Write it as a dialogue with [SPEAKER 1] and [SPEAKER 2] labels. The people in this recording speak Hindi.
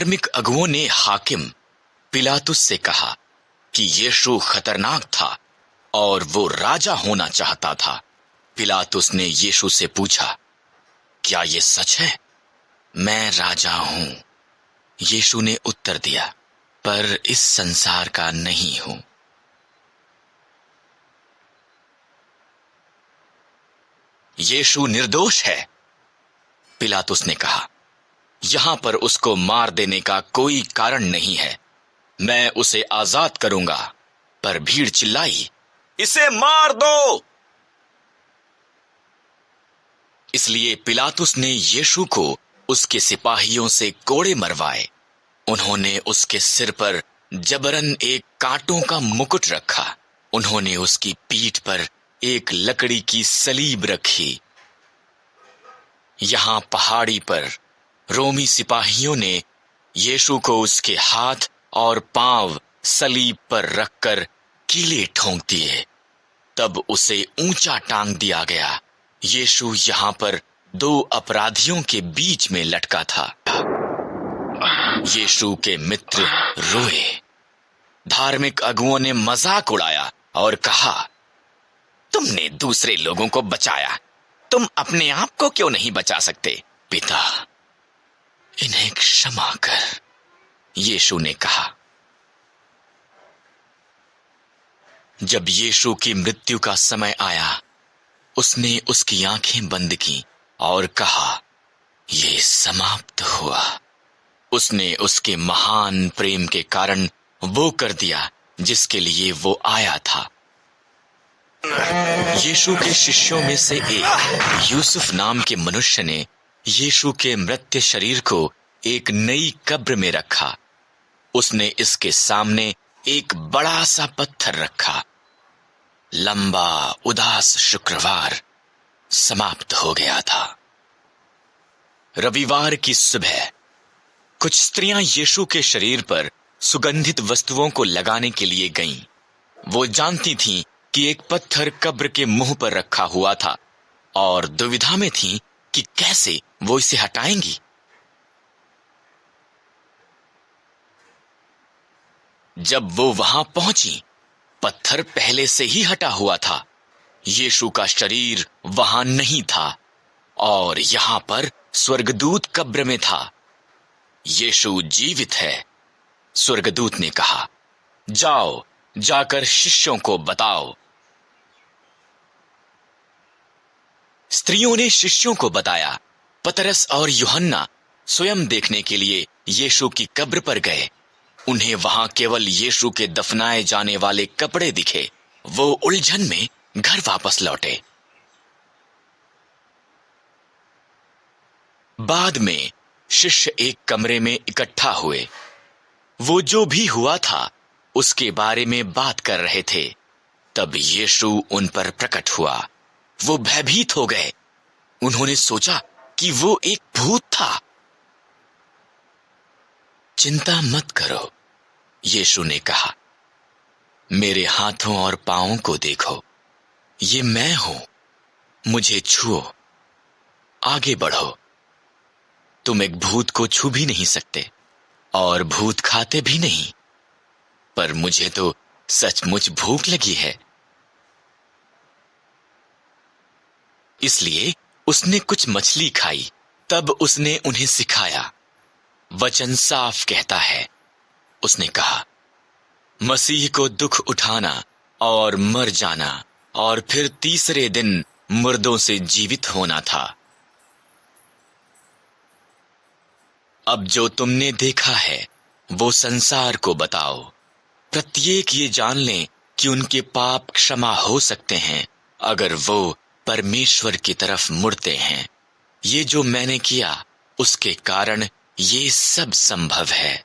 [SPEAKER 1] धार्मिक अगुओं ने हाकिम पिलातुस से कहा कि यीशु खतरनाक था और वो राजा होना चाहता था। पिलातुस ने यीशु से पूछा, क्या ये सच है? मैं राजा हूं। यीशु ने उत्तर दिया, पर इस संसार का नहीं हूं। यीशु निर्दोष है, पिलातुस ने कहा। यहां पर उसको मार देने का कोई कारण नहीं है। मैं उसे आजाद करूंगा। पर भीड़ चिल्लाई, इसे मार दो। इसलिए पिलातुस ने यीशु को उसके सिपाहियों से कोड़े मरवाए। उन्होंने उसके सिर पर जबरन एक कांटों का मुकुट रखा। उन्होंने उसकी पीठ पर एक लकड़ी की सलीब रखी। यहां पहाड़ी पर रोमी सिपाहियों ने यीशु को उसके हाथ और पांव सलीब पर रखकर कीले ठोंक दिए। तब उसे ऊंचा टांग दिया गया। यीशु यहां पर दो अपराधियों के बीच में लटका था। यीशु के मित्र रोए। धार्मिक अगुओं ने मजाक उड़ाया और कहा, तुमने दूसरे लोगों को बचाया, तुम अपने आप को क्यों नहीं बचा सकते? पिता, इन्हें क्षमा कर, यीशु ने कहा। जब यीशु की मृत्यु का समय आया, उसने उसकी आंखें बंद की और कहा, ये समाप्त हुआ। उसने उसके महान प्रेम के कारण वो कर दिया जिसके लिए वो आया था। यीशु के शिष्यों में से एक यूसुफ नाम के मनुष्य ने यीशु के मृत शरीर को एक नई कब्र में रखा। उसने इसके सामने एक बड़ा सा पत्थर रखा। लंबा उदास शुक्रवार समाप्त हो गया था। रविवार की सुबह कुछ स्त्रियां यीशु के शरीर पर सुगंधित वस्तुओं को लगाने के लिए गईं। वो जानती थीं कि एक पत्थर कब्र के मुंह पर रखा हुआ था और दुविधा में थीं कि कैसे वो इसे हटाएंगी। जब वो वहां पहुंची, पत्थर पहले से ही हटा हुआ था। यीशु का शरीर वहां नहीं था और यहां पर स्वर्गदूत कब्र में था। यीशु जीवित है, स्वर्गदूत ने कहा। जाओ, जाकर शिष्यों को बताओ। स्त्रियों ने शिष्यों को बताया। पतरस और यूहन्ना स्वयं देखने के लिए यीशु की कब्र पर गए। उन्हें वहां केवल यीशु के दफनाए जाने वाले कपड़े दिखे। वो उलझन में घर वापस लौटे। बाद में शिष्य एक कमरे में इकट्ठा हुए। वो जो भी हुआ था उसके बारे में बात कर रहे थे। तब यीशु उन पर प्रकट हुआ। वो भयभीत हो गए। उन्होंने सोचा कि वो एक भूत था। चिंता मत करो, यीशु ने कहा। मेरे हाथों और पांवों को देखो, ये मैं हूं। मुझे छुओ, आगे बढ़ो। तुम एक भूत को छू भी नहीं सकते और भूत खाते भी नहीं, पर मुझे तो सचमुच भूख लगी है। इसलिए उसने कुछ मछली खाई। तब उसने उन्हें सिखाया। वचन साफ कहता है। उसने कहा, मसीह को दुख उठाना और मर जाना और फिर तीसरे दिन मुर्दों से जीवित होना था। अब जो तुमने देखा है वो संसार को बताओ। प्रत्येक ये जान लें कि उनके पाप क्षमा हो सकते हैं अगर वो परमेश्वर की तरफ मुड़ते हैं। ये जो मैंने किया उसके कारण ये सब संभव है।